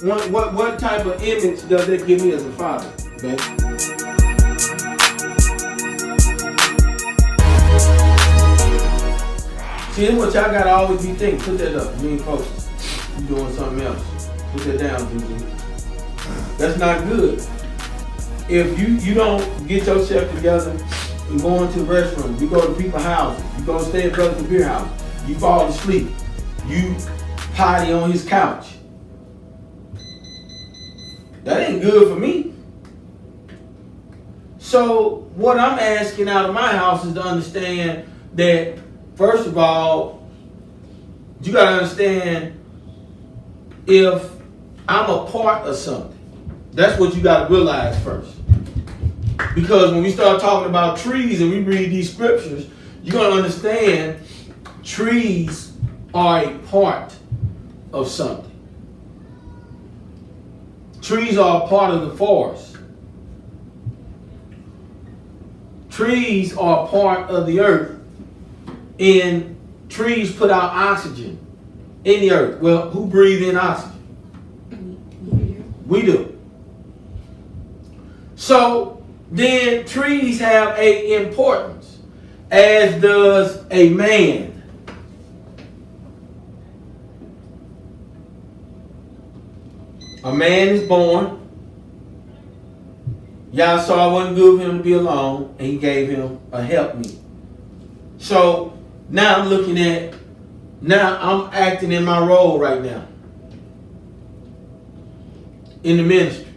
What type of image does that give me as a father, babe? See, this is what y'all gotta always be thinking. Put that up. You ain't focused. You doing something else. Put that down, Gigi. That's not good. If you don't get yourself together and go into the restroom, you go to people's houses, you go stay at Brother Beer House, you fall asleep, you potty on his couch. That ain't good for me. So what I'm asking out of my house is to understand that, first of all, you got to understand if I'm a part of something. That's what you got to realize first. Because when we start talking about trees and we read these scriptures, you're going to understand trees are a part of something. Trees are a part of the forest. Trees are a part of the earth. And trees put out oxygen in the earth. Well, who breathes in oxygen? We do. So then trees have a importance, as does a man. A man is born. Y'all saw it wasn't good for him to be alone, and he gave him a helpmeet. So now I'm acting in my role right now in the ministry.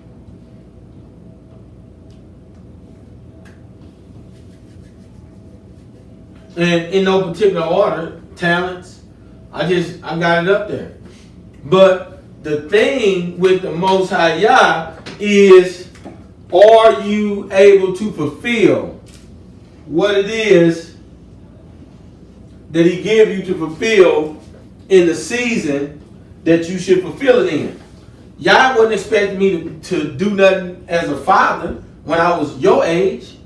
And in no particular order, talents, I got it up there. But the thing with the Most High Yah is, are you able to fulfill what it is that he gave you to fulfill in the season that you should fulfill it in? Yah wasn't expecting me to do nothing as a father when I was your age.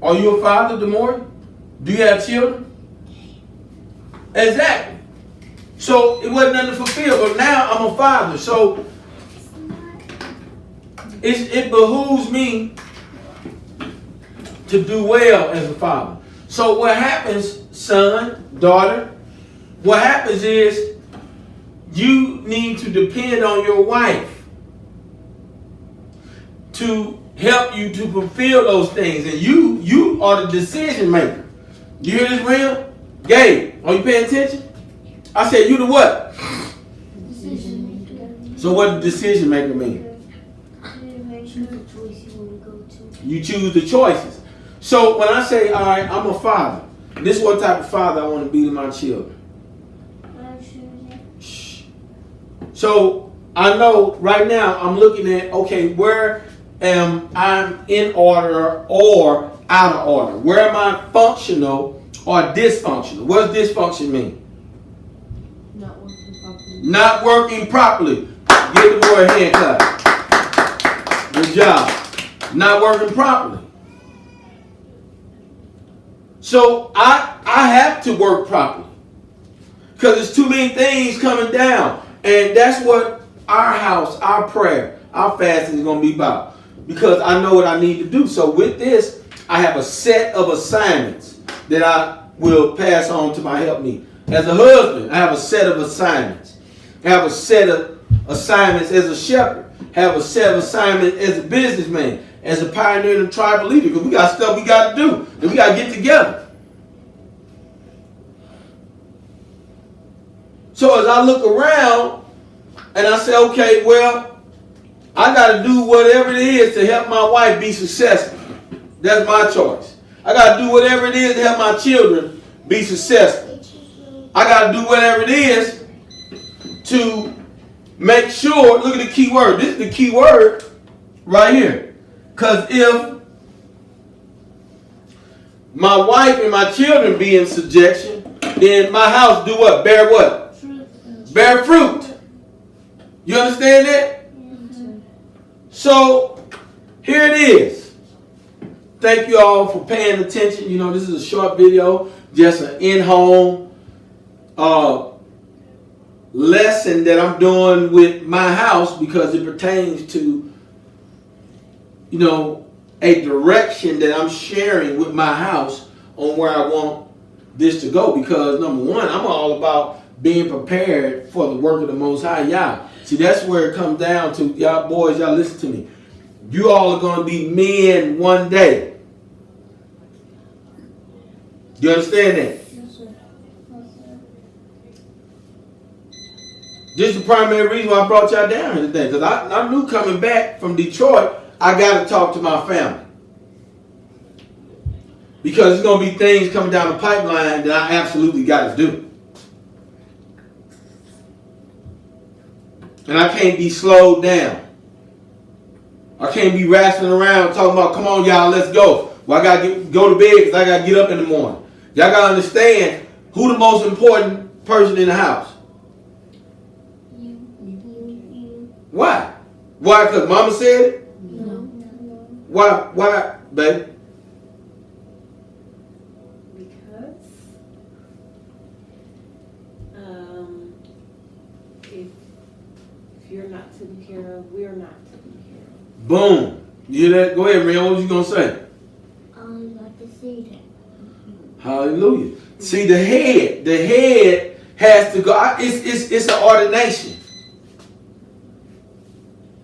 Are you a father, Demore? Do you have children? Exactly. So it wasn't nothing to fulfill, but now I'm a father. So it behooves me to do well as a father. So what happens, son, daughter, what happens is you need to depend on your wife to help you to fulfill those things. And you are the decision maker. You hear this, real? Gabe, are you paying attention? I said you the what? Decision maker. So what does decision maker mean? Choose the choice you want to go to. You choose the choices. So when I say, all right, I'm a father, this is what type of father I want to be to my children. Shh. So I know right now I'm looking at, okay, where am I in order or out of order? Where am I functional or dysfunctional? What does dysfunction mean? Not working properly. Not working properly. Give the boy a hand clap. Good job. Not working properly. So I have to work properly because there's too many things coming down, and that's what our house, our prayer, our fasting is going to be about, because I know what I need to do. So with this, I have a set of assignments that I will pass on to my helpmeet. As a husband, I have a set of assignments. I have a set of assignments as a shepherd. I have a set of assignments as a businessman, as a pioneer and a tribal leader, because we got stuff we got to do, that we got to get together. So as I look around and I say, okay, well, I got to do whatever it is to help my wife be successful. That's my choice. I got to do whatever it is to help my children be successful. I got to do whatever it is to make sure, look at the key word. This is the key word right here. Because if my wife and my children be in subjection, then my house do what? Bear what? Bear fruit. You understand that? Mm-hmm. So here it is. Thank you all for paying attention. You know, this is a short video, just an in-home lesson that I'm doing with my house because it pertains to, you know, a direction that I'm sharing with my house on where I want this to go. Because number one, I'm all about being prepared for the work of the Most High Yah. See, that's where it comes down to. Y'all boys, y'all listen to me. You all are going to be men one day. You understand that? Yes, sir. Yes, sir. This is the primary reason why I brought y'all down here today. Because I knew coming back from Detroit, I got to talk to my family. Because there's going to be things coming down the pipeline that I absolutely got to do. And I can't be slowed down. I can't be wrestling around talking about, come on, y'all, let's go. Well, I got to go to bed because I got to get up in the morning. Y'all got to understand who the most important person in the house. You. Why? Why? Because mama said it? No. Why, baby? Because if you're not taken care of, we're not taken care of. Boom. You hear that? Go ahead, Rian. What was you going to say? I only got to say that. Hallelujah. See, the head has to go. It's an ordination.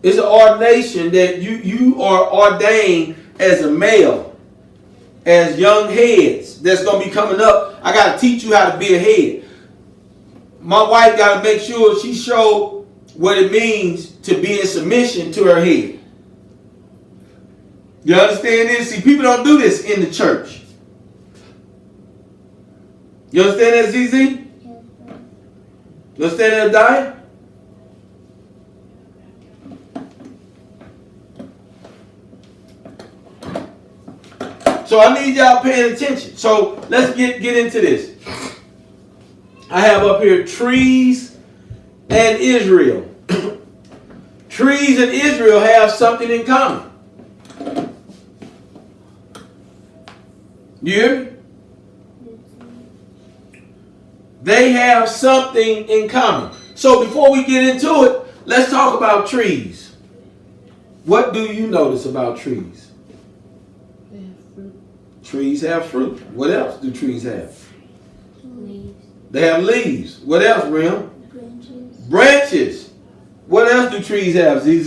It's an ordination that you are ordained as a male, as young heads that's going to be coming up. I got to teach you how to be a head. My wife got to make sure she show what it means to be in submission to her head. You understand this? See, people don't do this in the church. You understand that, ZZ? Yes, sir. You understand that, Diane? So I need y'all paying attention. So let's get into this. I have up here trees and Israel. Trees and Israel have something in common. You hear me? They have something in common. So before we get into it, let's talk about trees. What do you notice about trees? They have fruit. Trees have fruit. What else do trees have? Leaves. They have leaves. What else, Rim? Branches. Branches. What else do trees have, ZZ?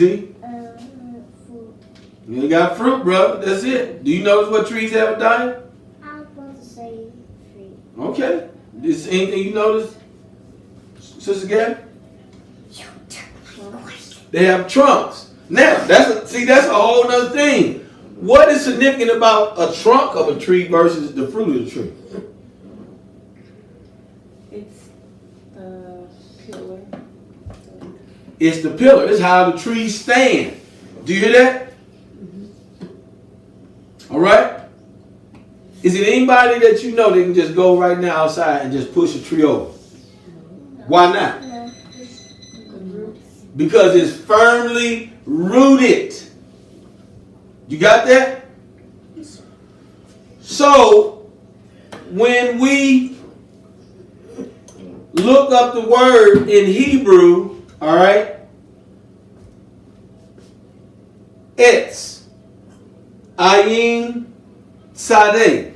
Fruit. You got fruit, brother. That's it. Do you notice what trees have, Diane? I was supposed to say fruit. Okay. Is anything you notice, Sister Gabby? They have trunks. Now, that's a whole other thing. What is significant about a trunk of a tree versus the fruit of the tree? It's the pillar. It's the pillar. It's how the trees stand. Do you hear that? All right? Is it anybody that you know that can just go right now outside and just push a tree over? Why not? No. The roots. Because it's firmly rooted. You got that? So, when we look up the word in Hebrew, all right, it's Ayin Sadeh.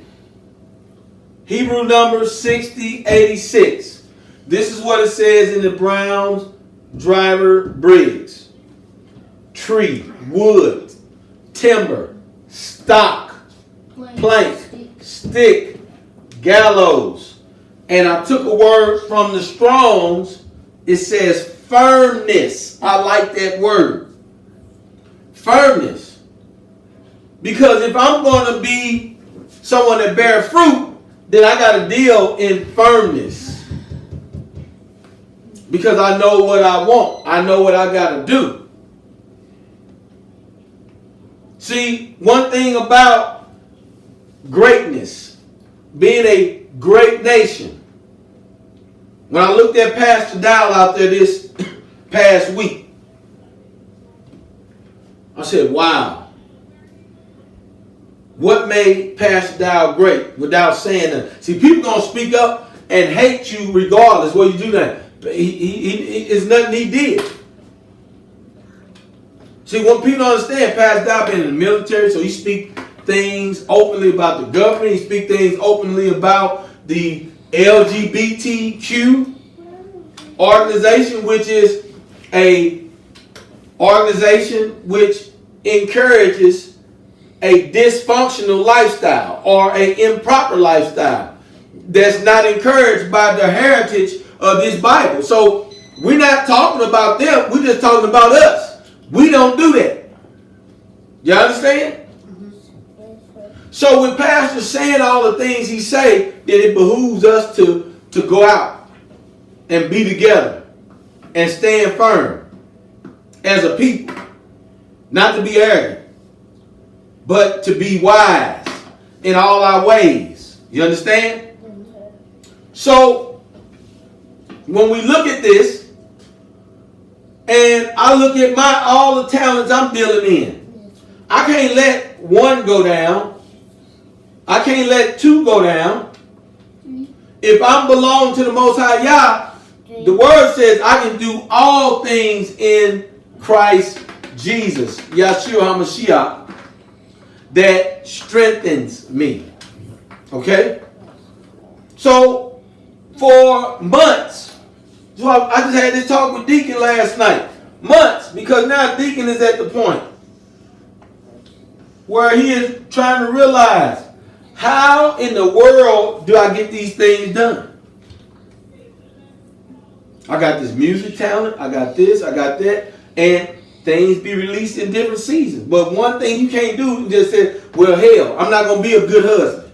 Hebrew number 6086. This is what it says in the Browns Driver Briggs. Tree, wood, timber, stock, plank, stick, gallows. And I took a word from the Strong's. It says firmness. I like that word. Firmness. Because if I'm going to be someone that bear fruit, then I got to deal in firmness. Because I know what I want. I know what I got to do. See, one thing about greatness, being a great nation. When I looked at Pastor Dow out there this past week, I said, wow. What made Pastor Dow great without saying that? See, people going to speak up and hate you regardless whether you do that. It's nothing he did. See, what people don't understand, Pastor Dow been in the military, so he speak things openly about the government. He speak things openly about the LGBTQ organization, which is a organization which encourages a dysfunctional lifestyle or an improper lifestyle that's not encouraged by the heritage of this Bible. So we're not talking about them, we're just talking about us. We don't do that. You understand? So when Pastor's saying all the things he say, then it behooves us to go out and be together and stand firm as a people. Not to be arrogant, but to be wise in all our ways. You understand? So when we look at this, and I look at all the talents I'm dealing in, I can't let one go down. I can't let two go down. If I belong to the Most High Yah, the word says I can do all things in Christ Jesus, Yahshua HaMashiach, that strengthens me. Okay? So, for months, so I just had this talk with Deacon last night. Months, because now Deacon is at the point where he is trying to realize, how in the world do I get these things done? I got this music talent, I got this, I got that, and things be released in different seasons. But one thing you can't do is just say, well, hell, I'm not going to be a good husband.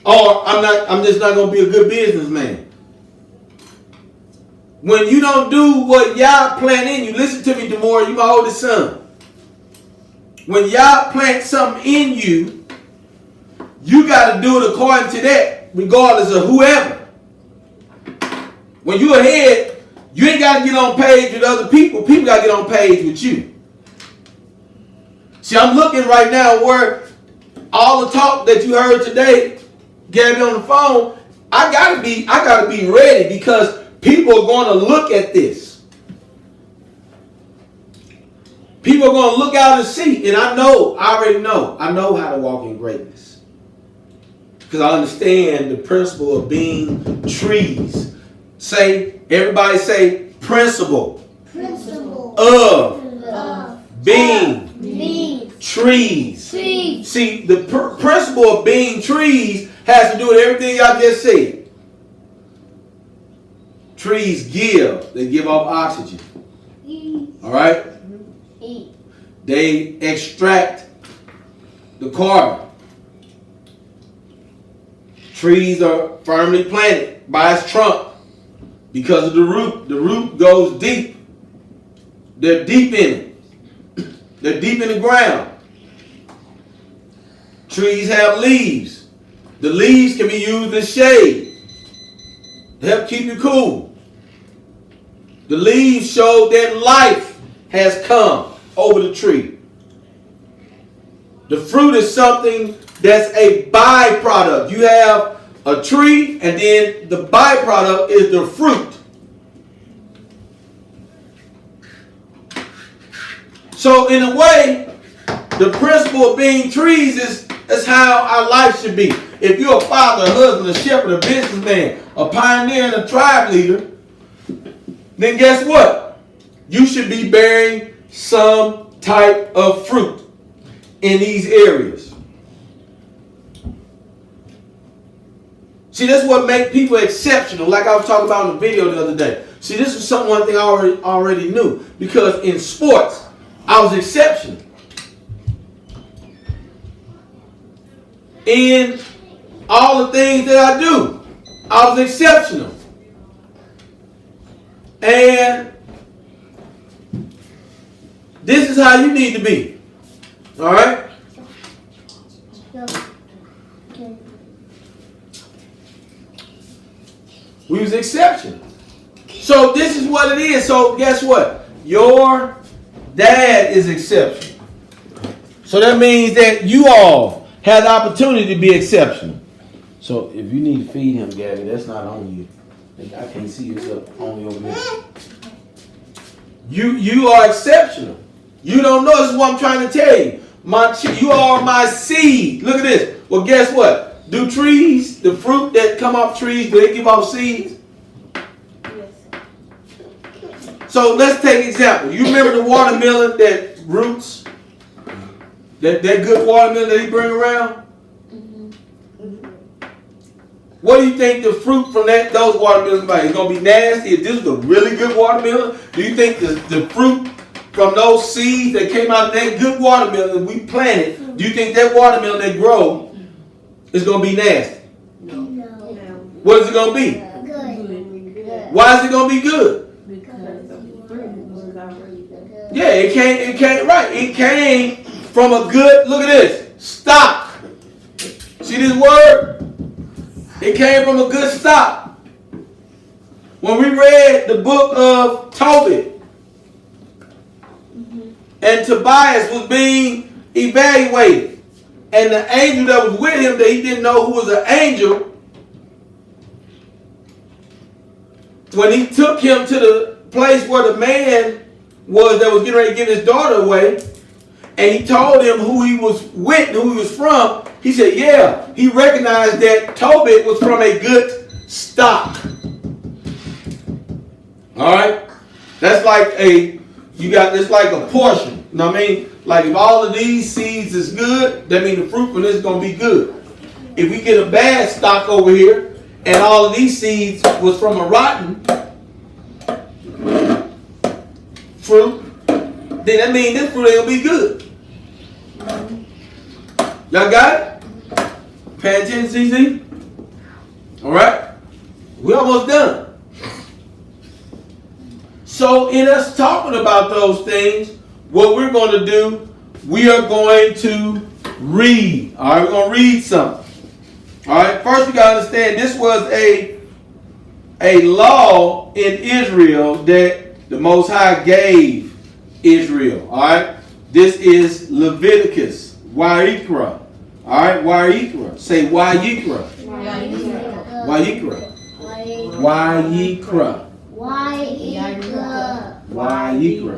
Or I'm just not going to be a good businessman. When you don't do what Yah plant in you, listen to me, Demore, you my oldest son. When Yah plant something in you, you got to do it according to that, regardless of whoever. When you're ahead, you ain't got to get on page with other people. People got to get on page with you. See, I'm looking right now where all the talk that you heard today, Gabby on the phone, I gotta be ready, because people are going to look at this. People are going to look out and see, and I already know how to walk in greatness. Because I understand the principle of being trees. Everybody say, principle of being trees. See, the principle of being trees has to do with everything I just said. Trees they give off oxygen. All right? They extract the carbon. Trees are firmly planted by its trunk because of the root. The root goes deep. They're deep in it. They're deep in the ground. Trees have leaves. The leaves can be used as shade to help keep you cool. The leaves show that life has come over the tree. The fruit is something that's a byproduct. You have a tree, and then the byproduct is the fruit. So in a way, the principle of being trees is how our life should be. If you're a father, a husband, a shepherd, a businessman, a pioneer, and a tribe leader, then guess what? You should be bearing some type of fruit in these areas. See, that's what makes people exceptional, like I was talking about in the video the other day. See, this is one thing I already knew. Because in sports, I was exceptional. In all the things that I do, I was exceptional. And this is how you need to be. All right? We was exceptional. So this is what it is. So guess what? Your dad is exceptional. So that means that you all have the opportunity to be exceptional. So if you need to feed him, Gabby, that's not on you. I can't see it's up only over there. You are exceptional. You don't know. This is what I'm trying to tell you. You are my seed. Look at this. Well, guess what? Do trees, the fruit that come off trees, do they give off seeds? Yes. So let's take an example. You remember the watermelon that roots? That good watermelon that he bring around? What do you think the fruit from those watermelons about? It's going to be nasty? If this is a really good watermelon, do you think the fruit from those seeds that came out of that good watermelon we planted, do you think that watermelon that grow is going to be nasty? No. What is it going to be? Good. Why is it going to be good? Because the fruit was already there. Yeah, it came from a good, look at this, stock. See this word? It came from a good stock. When we read the book of Tobit and Tobias was being evaluated, and the angel that was with him that he didn't know who was an angel, when he took him to the place where the man was that was getting ready to give his daughter away, and he told him who he was with, who he was from, he said, yeah, he recognized that Tobit was from a good stock. All right? That's like it's like a portion. You know what I mean? Like if all of these seeds is good, that means the fruit from this is going to be good. If we get a bad stock over here, and all of these seeds was from a rotten fruit, then that means this fruit ain't going to be good. Y'all got it? Pay attention, CZ? All right? We're almost done. So in us talking about those things, what we're going to do, we are going to read. All right? We're going to read something. All right? First, we got to understand this was a law in Israel that the Most High gave Israel. All right? This is Leviticus. Wa'ikra. All right, Wa'ikra. Say Wa'ikra. Wa'ikra. Wa'ikra. Wa'ikra. Wa'ikra.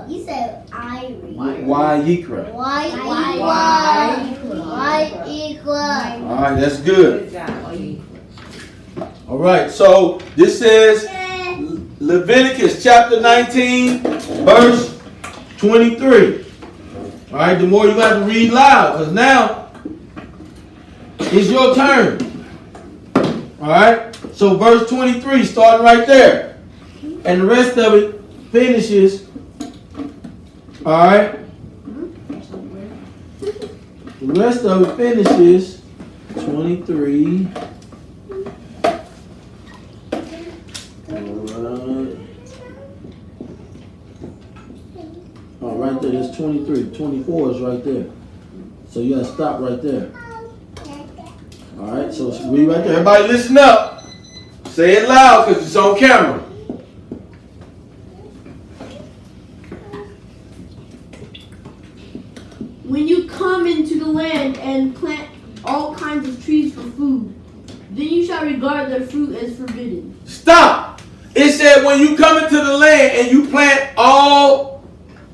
You said Irish. Wa'ikra. Wa'ikra. All right, that's good. Good job. All right, so this says Leviticus chapter 19, verse 23. All right, the more you have to read loud, because now it's your turn. All right, so verse 23, starting right there. And the rest of it finishes. All right. The rest of it finishes 23. Oh, right there, that's 23. 24 is right there. So you gotta stop right there. All right, so read right there. Everybody listen up. Say it loud because it's on camera. When you come into the land and plant all kinds of trees for food, then you shall regard their fruit as forbidden. Stop. It said when you come into the land and you plant all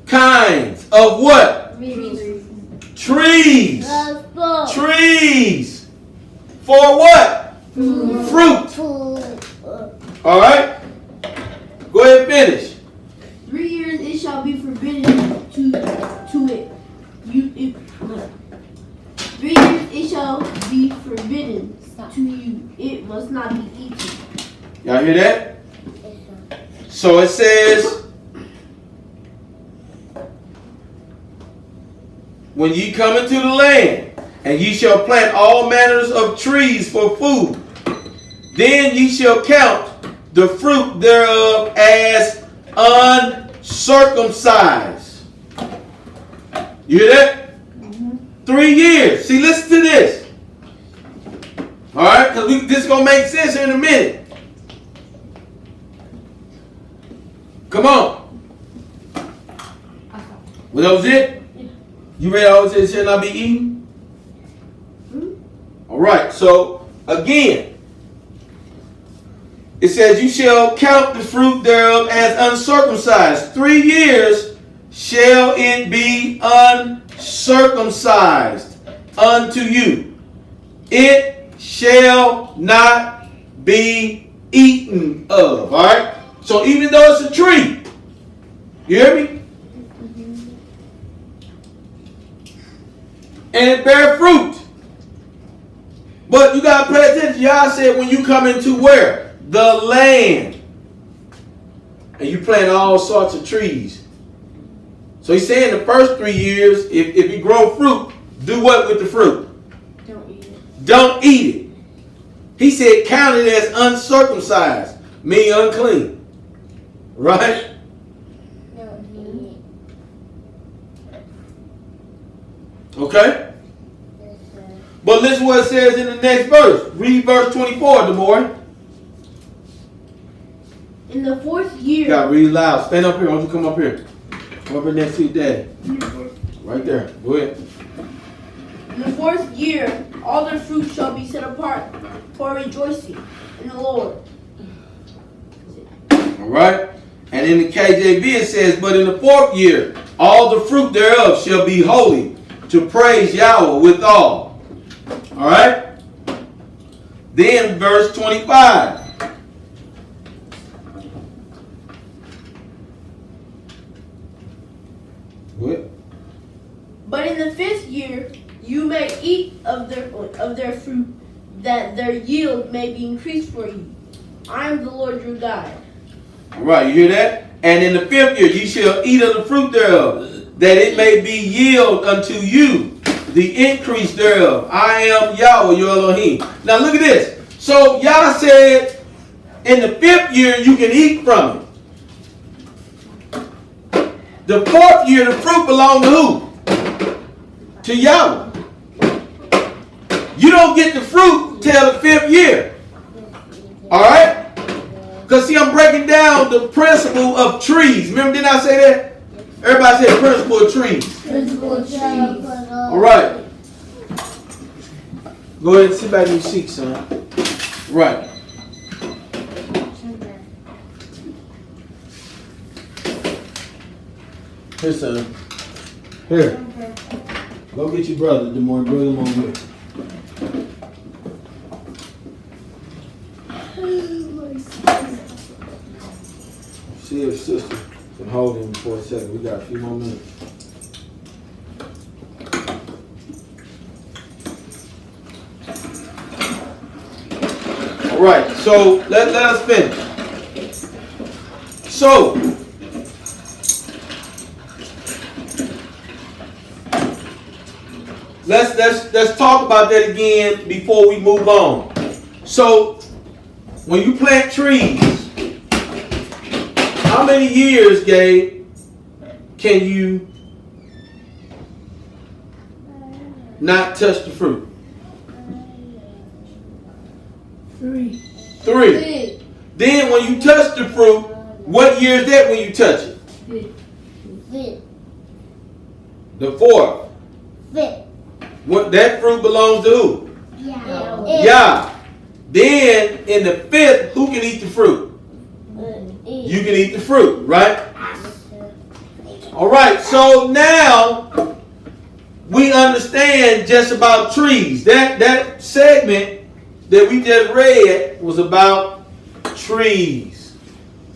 kinds of what? Trees. Trees. For what? Fruit. All right. Go ahead and finish. 3 years it shall be forbidden to it. 3 years it shall be forbidden to you. It must not be eaten. Y'all hear that? So it says, when ye come into the land, and ye shall plant all manners of trees for food, then ye shall count the fruit thereof as uncircumcised. You hear that? 3 years. See, listen to this. All right, because this is going to make sense here in a minute. Come on. Well, that was it? You read all it shall not be eaten? All right. So again, it says, you shall count the fruit thereof as uncircumcised. 3 years shall it be uncircumcised unto you. It shall not be eaten of. All right. So even though it's a tree, you hear me? And it bear fruit. But you got to pay attention. Y'all said when you come into where? The land. And you plant all sorts of trees. So he's saying the first 3 years, if you grow fruit, do what with the fruit? Don't eat it. Don't eat it. He said count it as uncircumcised, meaning unclean. Right? Don't eat it. Okay? But listen what it says in the next verse. Read verse 24, Demore. In the 4th year. You gotta read loud. Stand up here. Why don't you come up here? Come up here next to your dad. Right there. Go ahead. In the 4th year, all their fruit shall be set apart for rejoicing in the Lord. All right. And in the KJV it says, but in the 4th year, all the fruit thereof shall be holy, to praise Yahweh withal. All right. Then verse 25. What? But in the 5th year, you may eat of their fruit, that their yield may be increased for you. I am the Lord your God. All right, you hear that? And in the 5th year, ye shall eat of the fruit thereof, that it may be yield unto you the increase thereof. I am Yahweh your Elohim. Now look at this. So Yah said, in the 5th year you can eat from it. The 4th year, the fruit belongs to who? To Yahweh. You don't get the fruit till the 5th year. All right? Because see, I'm breaking down the principle of trees. Remember, didn't I say that? Everybody say the principle of trees. Principle of trees. All right. Go ahead and sit back in your seat, son. Right. Here, son. Here. Go get your brother, DeMore. Bring him on here. See if sister can hold him for a second. We got a few more minutes. All right, so let us finish. So, let's talk about that again before we move on. So, when you plant trees, how many years, Gabe, can you not touch the fruit? 3. 3. Then when you touch the fruit, what year is that when you touch it? 5th. The 4th. 5th. What, that fruit belongs to who? Yeah. Yah. Then in the 5th, who can eat the fruit? You can eat the fruit, right? All right, so now we understand just about trees. That segment that we just read was about trees.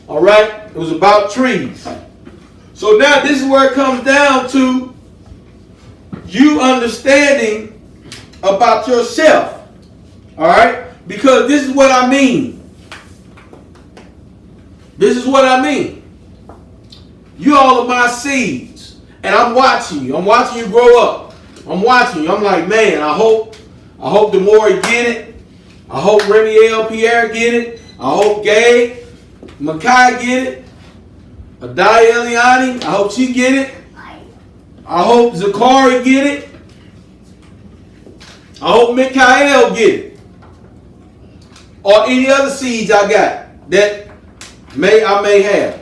All right? It was about trees. So now this is where it comes down to you understanding about yourself. All right? Because this is what I mean. This is what I mean. You all are my seeds. And I'm watching you. I'm watching you grow up. I'm watching you. I'm like, man, I hope Demore get it. I hope Remy L. Pierre get it. I hope Gabe Makai get it. Adai Eliani, I hope she get it. I hope Zakari get it. I hope Mikael get it. Or any other seeds I got that I may have.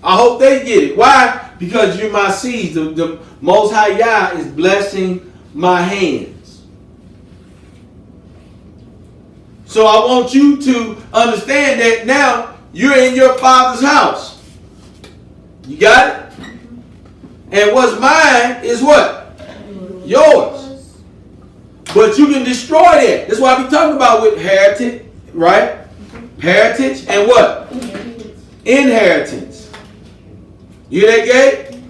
I hope they get it. Why? Because you're my seeds. The Most High Yah is blessing my hands. So I want you to understand that now you're in your Father's house. You got it? And what's mine is what? Yours. But you can destroy that. That's why we talking about with heritage, right? Heritage and what? Inheritance. You hear that, Gabe?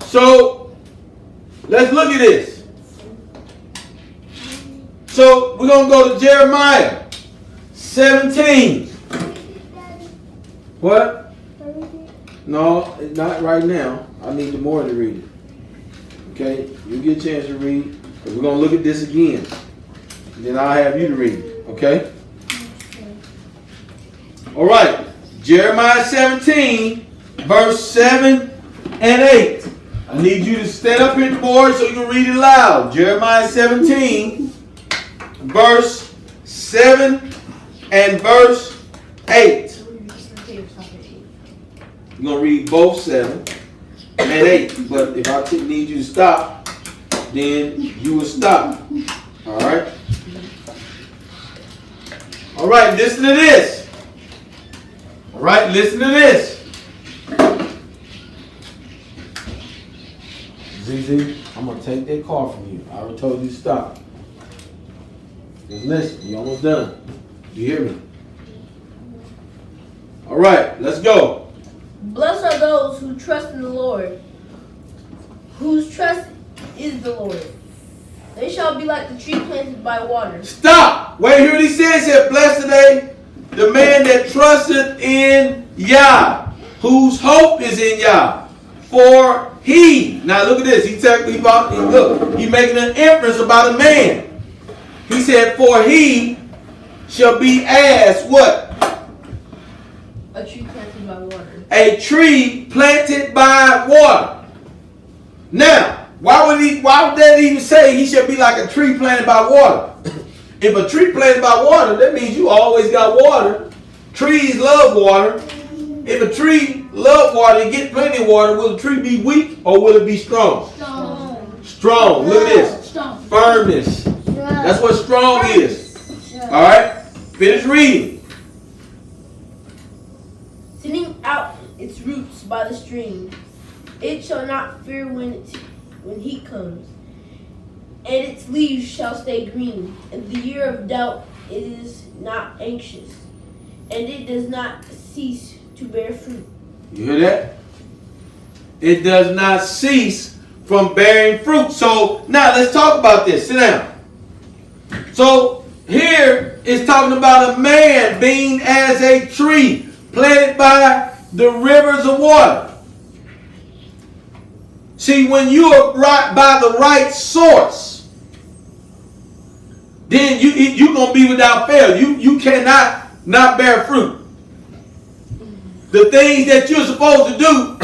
So let's look at this. So we're going to go to Jeremiah 17. What? No, not right now. I need the more to read it. Okay? You get a chance to read. But we're going to look at this again. Then I'll have you to read it. Okay? All right. Jeremiah 17, verse 7 and 8. I need you to stand up here, board, so you can read it loud. Jeremiah 17, verse 7 and verse 8. You're going to read both 7 and 8. But if I need you to stop, then you will stop. All right? All right, listen to this. All right, listen to this. ZZ, I'm going to take that call from you. I already told you to stop. Just listen. You're almost done. You hear me? All right, let's go. Blessed are those who trust in the Lord, whose trust is the Lord. They shall be like the tree planted by water. Stop. Wait, hear what he says here. Blessed today, the man that trusteth in Yah, whose hope is in Yah. For he, now look at this. He's making an inference about a man. He said, for he shall be as what? A tree planted by water. A tree planted by water. Now, why would that even say he should be like a tree planted by water? If a tree planted by water, that means you always got water. Trees love water. If a tree love water and get plenty of water, will the tree be weak or will it be strong? Strong. Look at this. Firmness. That's what strong is. All right. Finish reading. Sending out its roots by the stream, it shall not fear when heat comes, and its leaves shall stay green. In the year of doubt it is not anxious, and it does not cease to bear fruit. You hear that? It does not cease from bearing fruit. So now let's talk about this. Sit down. So here it's talking about a man being as a tree planted by the rivers of water. See, when you are right by the right source, then you're going to be without fail. You cannot not bear fruit. The things that you're supposed to do,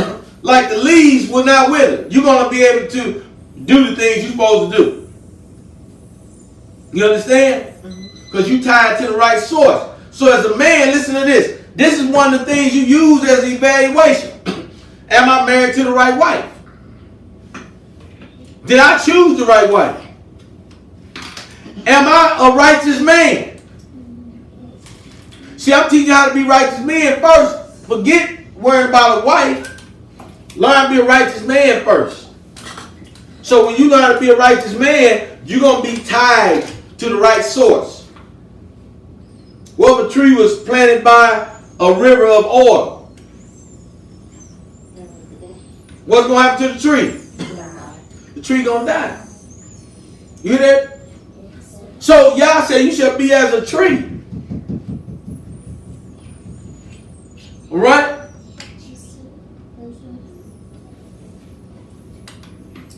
like the leaves, will not wither. You're going to be able to do the things you're supposed to do. You understand? Because you tied to the right source. So as a man, listen to this. This is one of the things you use as evaluation. Am I married to the right wife? Did I choose the right wife? Am I a righteous man? See, I'm teaching you how to be righteous men first. Forget worrying about a wife. Learn how to be a righteous man first. So when you learn how to be a righteous man, you're going to be tied to the right source. What if a tree was planted by a river of oil? What's going to happen to the tree? The tree going to die. You hear that? So Yah said you shall be as a tree. All right?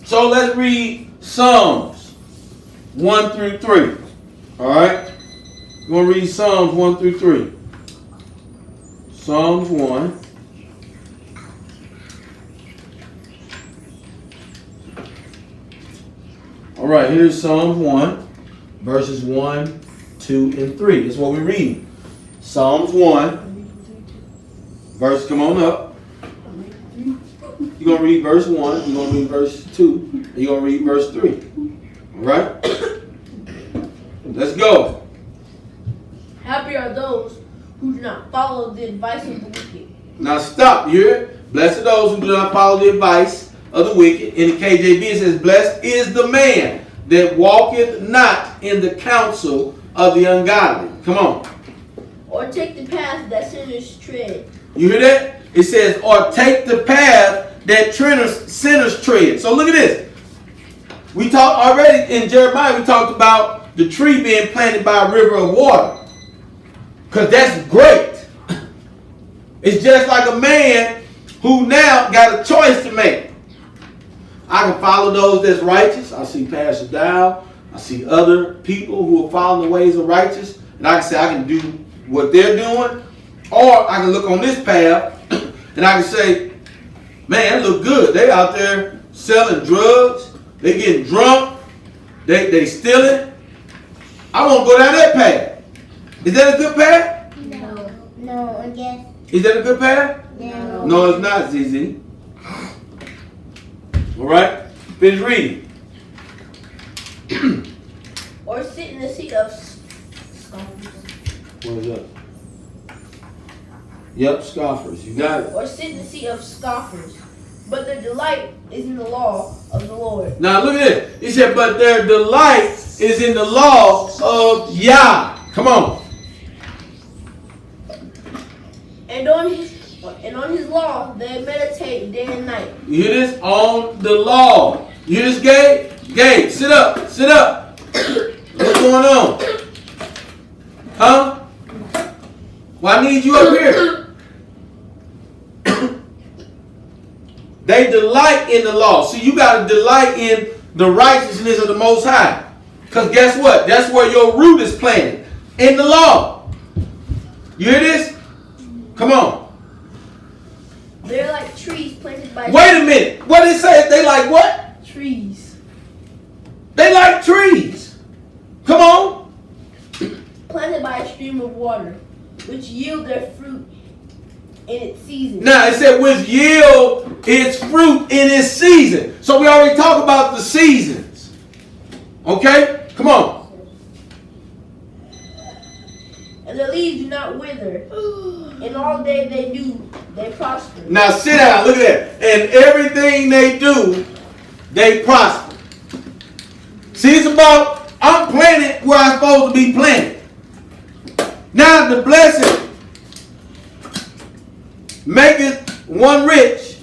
So let's read Psalms 1 through 3. All right? We're going to read Psalms 1 through 3. Psalms 1. All right, here's Psalms 1, verses 1, 2, and 3. That's what we're reading. Psalms 1, verse, come on up. You're going to read verse 1, you're going to read verse 2, and you're going to read verse 3. All right? Let's go. Happy are those who do not follow the advice of the wicked, Now stop. You hear it? Blessed are those who do not follow the advice of the wicked. In the KJV it says, blessed is the man that walketh not in the counsel of the ungodly. Come on. or take the path that sinners tread. You hear that? It says, or take the path that sinners tread. So look at this. We talked already in Jeremiah, we talked about the tree being planted by a river of water. Because that's great. It's just like a man who now got a choice to make. I can follow those that's righteous. I see Pastor Dow. I see other people who are following the ways of righteous. And I can say I can do what they're doing. Or I can look on this path and I can say, man, that look good. They out there selling drugs. They getting drunk. They stealing. I want to go down that path. Is that a good path? No. No, I guess. Is that a good path? No. No, it's not, ZZ. All right? Finish reading. Or sit in the seat of scoffers. What is up? Yep, scoffers. You got it. Or sit in the seat of scoffers. But their delight is in the law of the Lord. Now look at it. He said, but their delight is in the law of Yah. Come on. And on his law they meditate day and night. You hear this? On the law. You hear this, Gabe? Gabe, sit up. Sit up. What's going on? Huh? Well, I need you up here. They delight in the law. See, you got to delight in the righteousness of the Most High. Because guess what? That's where your root is planted. In the law. You hear this? Come on. They're like trees planted by Wait a minute. What did it say? They like what? trees. They like trees. Come on. Planted by a stream of water, which yield their fruit in its season. Now, it said which yield its fruit in its season. So we already talked about the seasons. Okay? Come on. And their leaves do not wither. In all day they prosper. Now sit down. Look at that. And everything they do, they prosper. See, it's about, I'm planted where I'm supposed to be planted. Now the blessing maketh one rich,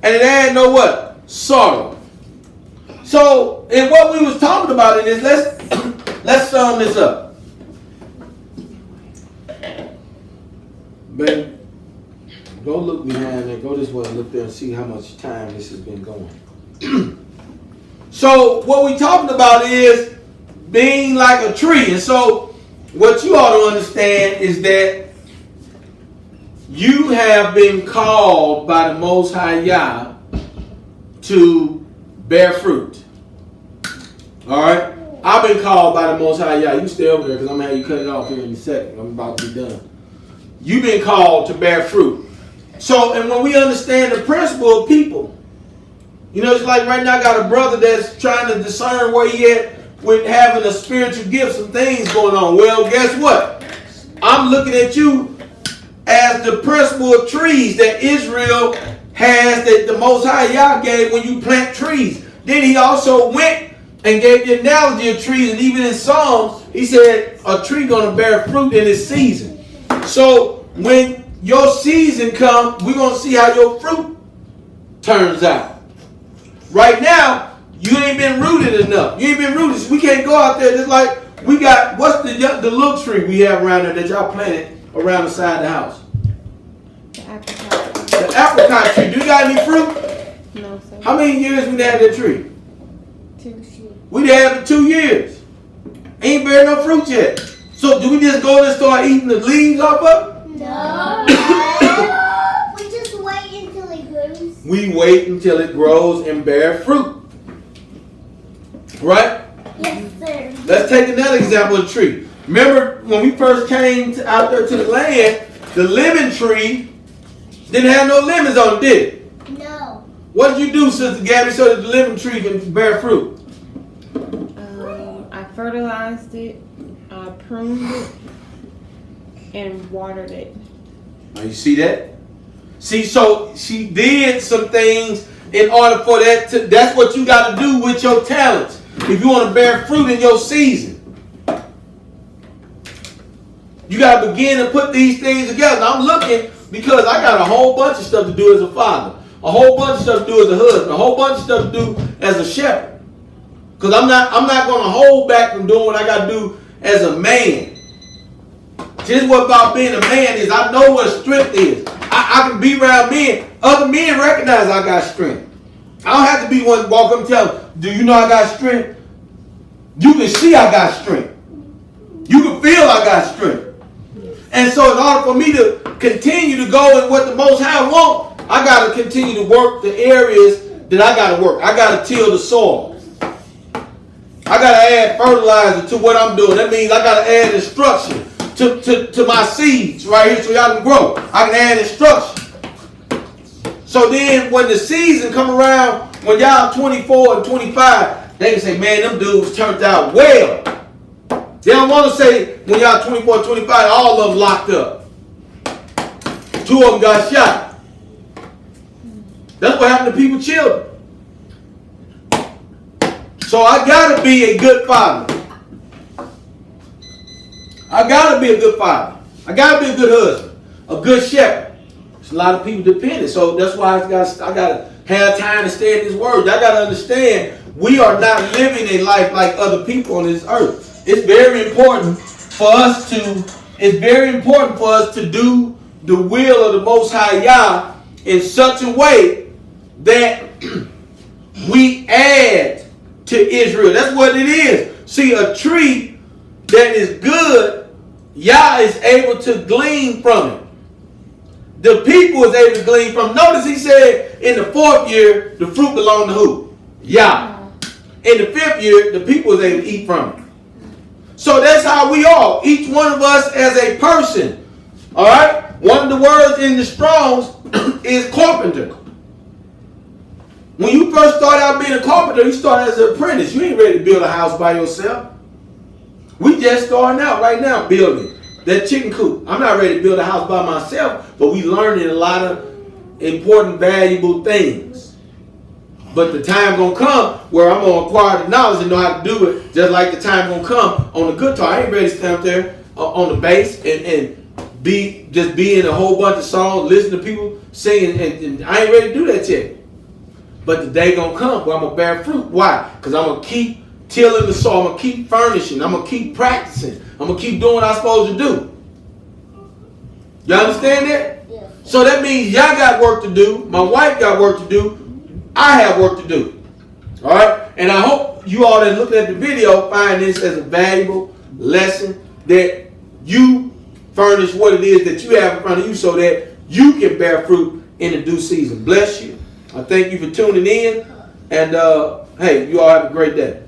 and it add no what? Sorrow. So, in what we was talking about in this, let's sum this up. Baby, go look behind there. Go this way and look there and see how much time this has been going. So, what we talking about is being like a tree. And so, what you ought to understand is that you have been called by the Most High Yah to bear fruit. All right? I've been called by the Most High Yah. You stay over there because I'm going to have you cut it off here in a second. I'm about to be done. You've been called to bear fruit. So, and when we understand the principle of people, you know, it's like right now I got a brother that's trying to discern where he at with having a spiritual gift, some things going on. Well, guess what? I'm looking at you as the principle of trees that Israel has, that the Most High Yah gave when you plant trees. Then he also went and gave the analogy of trees, and even in Psalms, he said a tree going to bear fruit in its season. So when your season comes, we're going to see how your fruit turns out. Right now, you ain't been rooted enough. You ain't been rooted. So we can't go out there just like we got, what's the little tree we have around there that y'all planted around the side of the house? The apricot. The apricot tree. Do you got any fruit? No, sir. How many years we had that tree? 2. We had it for 2 years. Ain't bear no fruit yet. So do we just go and start eating the leaves off of it? No. We just wait until it grows. We wait until it grows and bear fruit. Right? Yes, sir. Let's take another example of a tree. Remember when we first came out there to the land, the lemon tree didn't have no lemons on it, did it? No. What did you do, Sister Gabby, so that the lemon tree can bear fruit? I fertilized it, I pruned it, and watered it. Now you see that? See, so she did some things in order for that to, that's what you got to do with your talents. If you want to bear fruit in your season. You got to begin to put these things together. Now, I'm looking because I got a whole bunch of stuff to do as a father. A whole bunch of stuff to do as a husband. A whole bunch of stuff to do as a shepherd. Because I'm not going to hold back from doing what I got to do as a man. Just what about being a man is I know what strength is. I can be around men. Other men recognize I got strength. I don't have to be one to walk up and tell them, do you know I got strength? You can see I got strength. You can feel I got strength. And so in order for me to continue to go in what the Most High wants, I got to continue to work the areas that I got to work. I got to till the soil. I got to add fertilizer to what I'm doing. That means I got to add instruction to my seeds right here so y'all can grow. I can add instruction. So then when the season come around, when y'all 24 and 25, they can say, man, them dudes turned out well. They don't want to say when y'all 24 and 25, all of them locked up. 2 of them got shot. That's what happened to people's children. So I got to be a good father. I got to be a good father. I got to be a good husband, a good shepherd. There's a lot of people dependent. So that's why I got to have time to stay in this word. I got to understand we are not living a life like other people on this earth. It's very important for us to do the will of the Most High Yah in such a way that we add to Israel. That's what it is. See, a tree that is good, Yah is able to glean from it. The people is able to glean from it. Notice he said in the 4th year, the fruit belonged to who? Yah. In the 5th year, the people is able to eat from it. So that's how we are. Each one of us as a person. All right? One of the words in the Strong's is carpenter. When you first start out being a carpenter, you start as an apprentice. You ain't ready to build a house by yourself. We just starting out right now building that chicken coop. I'm not ready to build a house by myself, but we learning a lot of important, valuable things. But the time gonna come where I'm gonna acquire the knowledge and know how to do it, just like the time gonna come on the guitar. I ain't ready to stand up there on the bass and be in a whole bunch of songs, listen to people singing, and I ain't ready to do that yet. But the day gonna come where I'm gonna bear fruit. Why? Because I'm gonna keep tilling the soil. I'm gonna keep furnishing. I'm gonna keep practicing. I'm gonna keep doing what I'm supposed to do. You understand that? Yeah. So that means y'all got work to do. My wife got work to do. I have work to do. All right? And I hope you all that looked at the video find this as a valuable lesson that you furnish what it is that you have in front of you so that you can bear fruit in the due season. Bless you. I thank you for tuning in. And, hey, you all have a great day.